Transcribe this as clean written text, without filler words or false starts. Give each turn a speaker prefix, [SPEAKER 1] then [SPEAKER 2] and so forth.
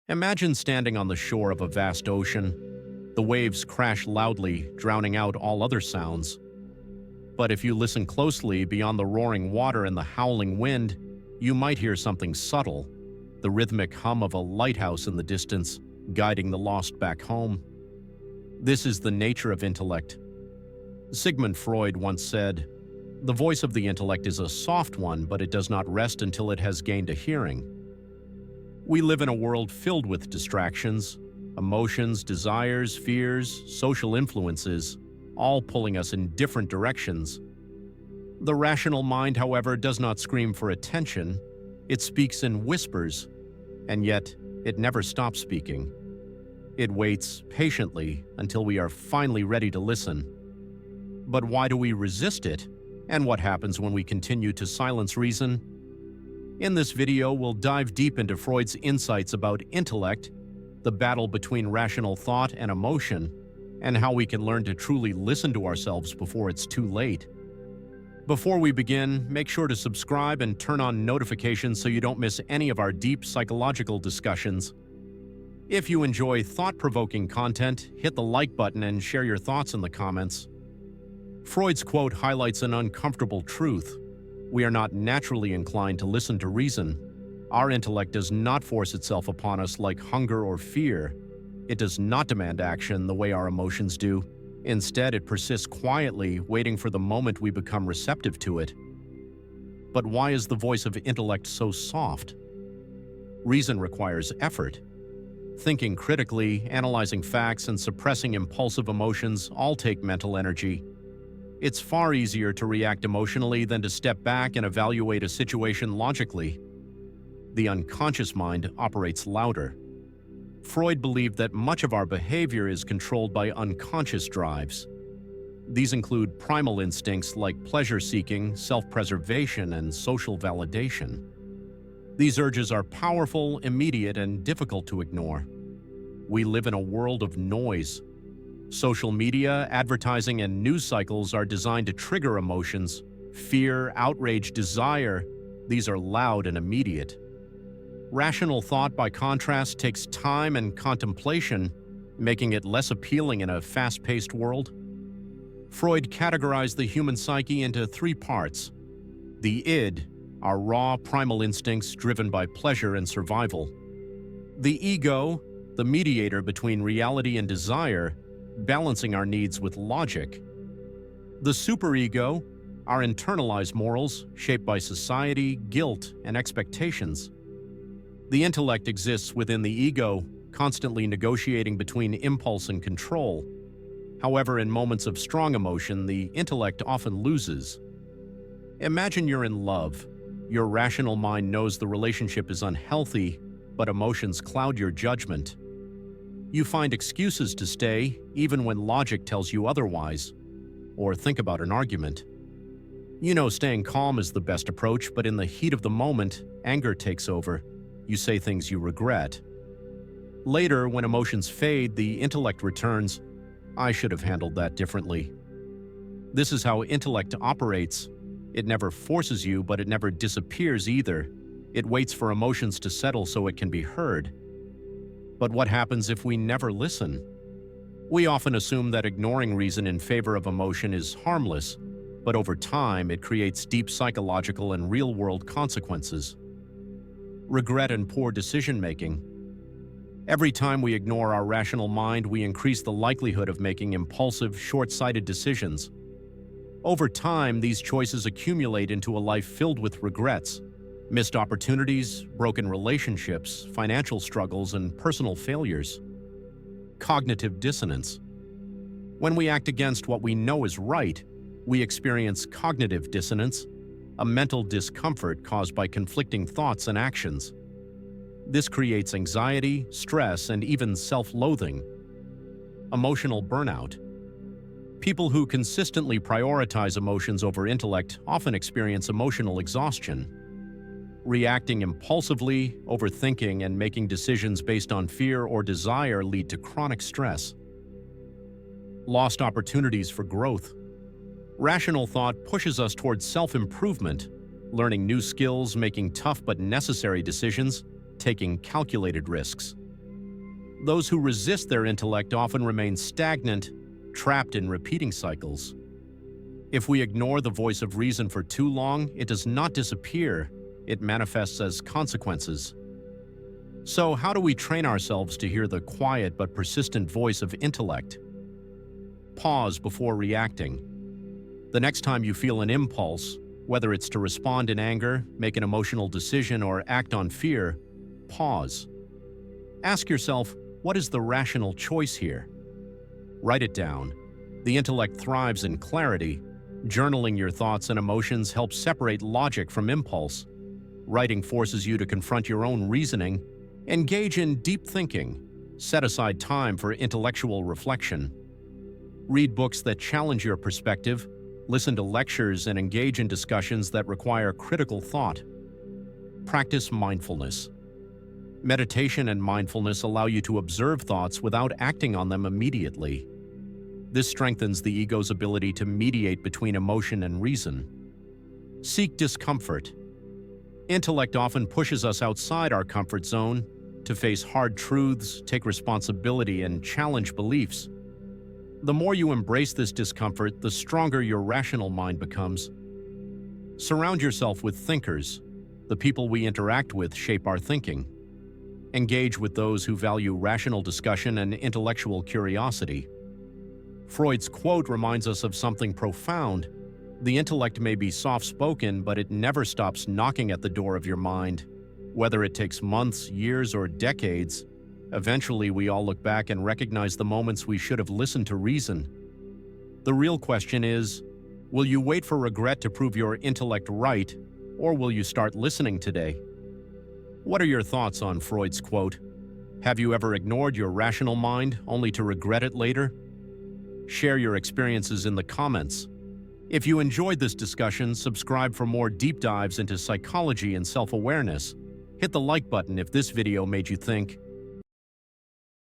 [SPEAKER 1] Imagine standing on the shore of a vast ocean. The waves crash loudly, drowning out all other sounds. But if you listen closely beyond the roaring water and the howling wind, you might hear something subtle, the rhythmic hum of a lighthouse in the distance, guiding the lost back home. This is the nature of intellect. Sigmund Freud once said, "The voice of the intellect is a soft one, but it does not rest until it has gained a hearing." We live in a world filled with distractions, emotions, desires, fears, social influences, all pulling us in different directions. The rational mind, however, does not scream for attention. It speaks in whispers, and yet it never stops speaking. It waits patiently until we are finally ready to listen. But why do we resist it? And what happens when we continue to silence reason? In this video, we'll dive deep into Freud's insights about intellect, the battle between rational thought and emotion, and how we can learn to truly listen to ourselves before it's too late. Before we begin, make sure to subscribe and turn on notifications so you don't miss any of our deep psychological discussions. If you enjoy thought-provoking content, hit the like button and share your thoughts in the comments. Freud's quote highlights an uncomfortable truth. We are not naturally inclined to listen to reason. Our intellect does not force itself upon us like hunger or fear. It does not demand action the way our emotions do. Instead, it persists quietly, waiting for the moment we become receptive to it. But why is the voice of intellect so soft? Reason requires effort. Thinking critically, analyzing facts, and suppressing impulsive emotions all take mental energy. It's far easier to react emotionally than to step back and evaluate a situation logically. The unconscious mind operates louder. Freud believed that much of our behavior is controlled by unconscious drives. These include primal instincts like pleasure-seeking, self-preservation, and social validation. These urges are powerful, immediate, and difficult to ignore. We live in a world of noise. Social media, advertising, and news cycles are designed to trigger emotions. Fear, outrage, desire, these are loud and immediate. Rational thought, by contrast, takes time and contemplation, making it less appealing in a fast-paced world. Freud categorized the human psyche into three parts. The id, our raw, primal instincts driven by pleasure and survival. The ego, the mediator between reality and desire, balancing our needs with logic. The superego, our internalized morals, shaped by society, guilt, and expectations. The intellect exists within the ego, constantly negotiating between impulse and control. However, in moments of strong emotion, the intellect often loses. Imagine you're in love. Your rational mind knows the relationship is unhealthy, but emotions cloud your judgment. You find excuses to stay, even when logic tells you otherwise. Or think about an argument. You know staying calm is the best approach, but in the heat of the moment, anger takes over. You say things you regret. Later, when emotions fade, the intellect returns. I should have handled that differently. This is how intellect operates. It never forces you, but it never disappears either. It waits for emotions to settle so it can be heard. But what happens if we never listen? We often assume that ignoring reason in favor of emotion is harmless, but over time it creates deep psychological and real-world consequences. Regret and poor decision-making. Every time we ignore our rational mind, we increase the likelihood of making impulsive, short-sighted decisions. Over time, these choices accumulate into a life filled with regrets. Missed opportunities, broken relationships, financial struggles, and personal failures. Cognitive dissonance. When we act against what we know is right, we experience cognitive dissonance, a mental discomfort caused by conflicting thoughts and actions. This creates anxiety, stress, and even self-loathing. Emotional burnout. People who consistently prioritize emotions over intellect often experience emotional exhaustion. Reacting impulsively, overthinking, and making decisions based on fear or desire lead to chronic stress. Lost opportunities for growth. Rational thought pushes us towards self-improvement, learning new skills, making tough but necessary decisions, taking calculated risks. Those who resist their intellect often remain stagnant, trapped in repeating cycles. If we ignore the voice of reason for too long, it does not disappear, it manifests as consequences. So, how do we train ourselves to hear the quiet but persistent voice of intellect? Pause before reacting. The next time you feel an impulse, whether it's to respond in anger, make an emotional decision, or act on fear, pause. Ask yourself, what is the rational choice here? Write it down. The intellect thrives in clarity. Journaling your thoughts and emotions helps separate logic from impulse. Writing forces you to confront your own reasoning. Engage in deep thinking. Set aside time for intellectual reflection. Read books that challenge your perspective. Listen to lectures and engage in discussions that require critical thought. Practice mindfulness. Meditation and mindfulness allow you to observe thoughts without acting on them immediately. This strengthens the ego's ability to mediate between emotion and reason. Seek discomfort. Intellect often pushes us outside our comfort zone to face hard truths, take responsibility, and challenge beliefs. The more you embrace this discomfort, the stronger your rational mind becomes. Surround yourself with thinkers. The people we interact with shape our thinking. Engage with those who value rational discussion and intellectual curiosity. Freud's quote reminds us of something profound. The intellect may be soft-spoken, but it never stops knocking at the door of your mind. Whether it takes months, years, or decades, eventually we all look back and recognize the moments we should have listened to reason. The real question is, will you wait for regret to prove your intellect right, or will you start listening today? What are your thoughts on Freud's quote? Have you ever ignored your rational mind only to regret it later? Share your experiences in the comments. If you enjoyed this discussion, subscribe for more deep dives into psychology and self-awareness. Hit the like button if this video made you think.